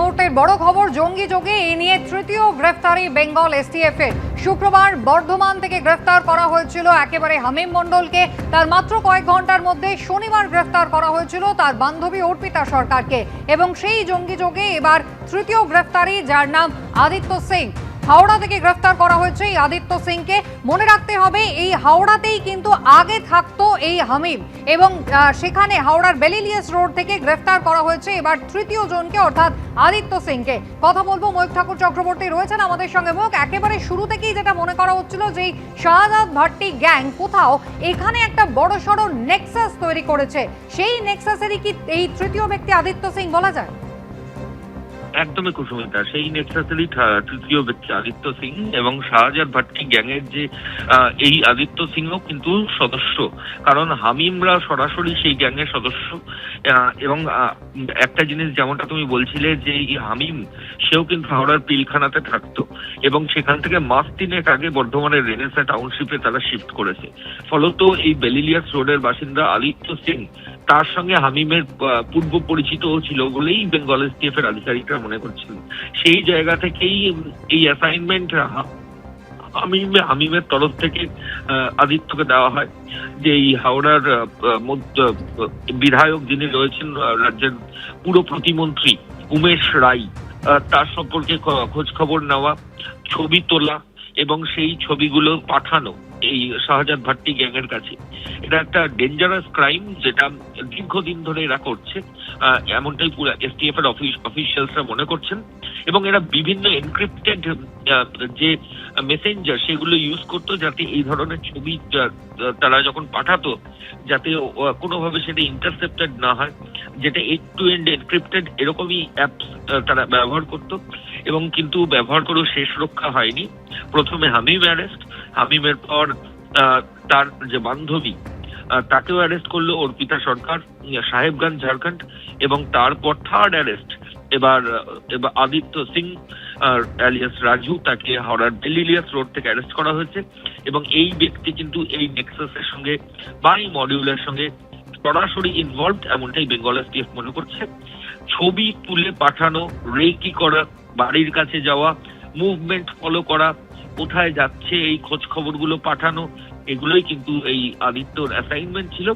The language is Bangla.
মুহূর্তের বড় খবর, জঙ্গি যোগে এই নিয়ে তৃতীয় গ্রেফতারি বেঙ্গল এসটিএফ এর। শুক্রবার বর্ধমান থেকে গ্রেফতার করা হয়েছিল একেবারে হামিম মণ্ডলকে। তার মাত্র কয়েক ঘন্টার মধ্যে শনিবার গ্রেফতার করা হয়েছিল তার বান্ধবী অর্পিতা সরকারকে। এবং সেই জঙ্গি যোগে এবার তৃতীয় গ্রেফতারি, যার নাম আদিত্য সিং। হাওড়া থেকে গ্রেফতার করা হয়েছে এই আদিত্য সিংকে। মনে রাখতে হবে, এই হাওড়াতেই কিন্তু আগে থাকতো এই হামিম, এবং সেখানে হাওড়ার বেলিলিয়াস রোড থেকে গ্রেফতার করা হয়েছে এবার তৃতীয় জনকে, অর্থাৎ আদিত্য সিংকে। কথা বলবো, ময়ূখ ঠাকুর চক্রবর্তী রয়েছেন আমাদের সঙ্গে। ময়ূখ, একেবারে শুরু থেকেই যেটা মনে করা হচ্ছিল যে শাহজাদ ভাট্টি গ্যাং কোথাও এখানে একটা বড় সড় নেক্সাস তৈরি করেছে, সেই নেক্সাসেরই কি এই তৃতীয় ব্যক্তি আদিত্য সিং বলা যায়? একদমই কুসুমিতা, সেই নেক্সাসেরই তৃতীয় ব্যক্তি আদিত্য সিং, এবং শাহজাদ ভাট্টি গ্যাংয়ের যে এই আদিত্য সিংও কিন্তু সদস্য, কারণ হামিমরা সরাসরি সেই গ্যাংয়ের সদস্য। এবং একটা জিনিস যেমনটা তুমি বলছিলে যে এই হামিম, সেও কিন্তু হাওড়ার পিলখানাতে থাকতো, এবং সেখান থেকে মাস 3 আগে বর্ধমানের রেনেসা টাউনশিপে তারা শিফট করেছে। ফলত এই বেলিলিয়াস রোডের বাসিন্দা আদিত্য সিং, তার সঙ্গে হামিমের পূর্ব পরিচিত ছিল বলেই বেঙ্গল এসটিএফ এর আধিকারিকরা মনে করছেন। সেই জায়গা থেকেই এই অ্যাসাইনমেন্ট হামিমের তরফ থেকে আদিত্যকে দেওয়া হয়, যে এই হাওড়ার বিধায়ক যিনি রয়েছেন, রাজ্যের পুর প্রতিমন্ত্রী উমেশ রায়, তার সম্পর্কে খোঁজ খবর নেওয়া, ছবি তোলা এবং সেই ছবিগুলো পাঠানো এই শাহজাদ ভাট্টি গ্যাংয়ের কাছে। এটা একটা ডেঞ্জারাস ক্রাইম, যেটা দীর্ঘদিন ধরে এরা করছে, এমনটাই পুরো এসটিএফ এর অফিসিয়ালসরা মনে করছেন। এবং এরা বিভিন্ন এনক্রিপ্টেড যে মেসেঞ্জার, সেগুলো ইউজ করতো, যাতে এই ধরনের ছবি তারা যখন পাঠাতো, যাতে কোনোভাবে সেটা ইন্টারসেপ্টেড না হয়, যেটা এন্ড টু এন্ড এনক্রিপ্টেড, এরকমই অ্যাপস তারা ব্যবহার করতো। এবং কিন্তু ব্যবহার করেও শেষ রক্ষা হয়নি। প্রথমে হামিম অ্যারেস্ট, হামিমের পর তার যে বান্ধবী, তাকেও অ্যারেস্ট করলো অর্পিতা সরকার, সাহেবগঞ্জ ঝাড়খণ্ড, এবং তারপর থার্ড অ্যারেস্ট এবার আদিত্য সিং অ্যালিয়াস রাজু, তাকে হাওড়ার বেলিলিয়াস রোড থেকে অ্যারেস্ট করা হয়েছে। এবং এই ব্যক্তি কিন্তু এই নেক্সাসের সঙ্গে বা এই মডিউলের সঙ্গে সরাসরি ইনভলভড, এমনটাই বেঙ্গল এসটিএফ মনে করছে। ছবি তুলে পাঠানো, রেকি করা, বাড়ির কাছে যাওয়া, মুভমেন্ট ফলো করা, কোথায় যাচ্ছে এই খোঁজ খবরগুলো পাঠানো, এগুলোই কিন্তু এই আদিত্যর অ্যাসাইনমেন্ট ছিল।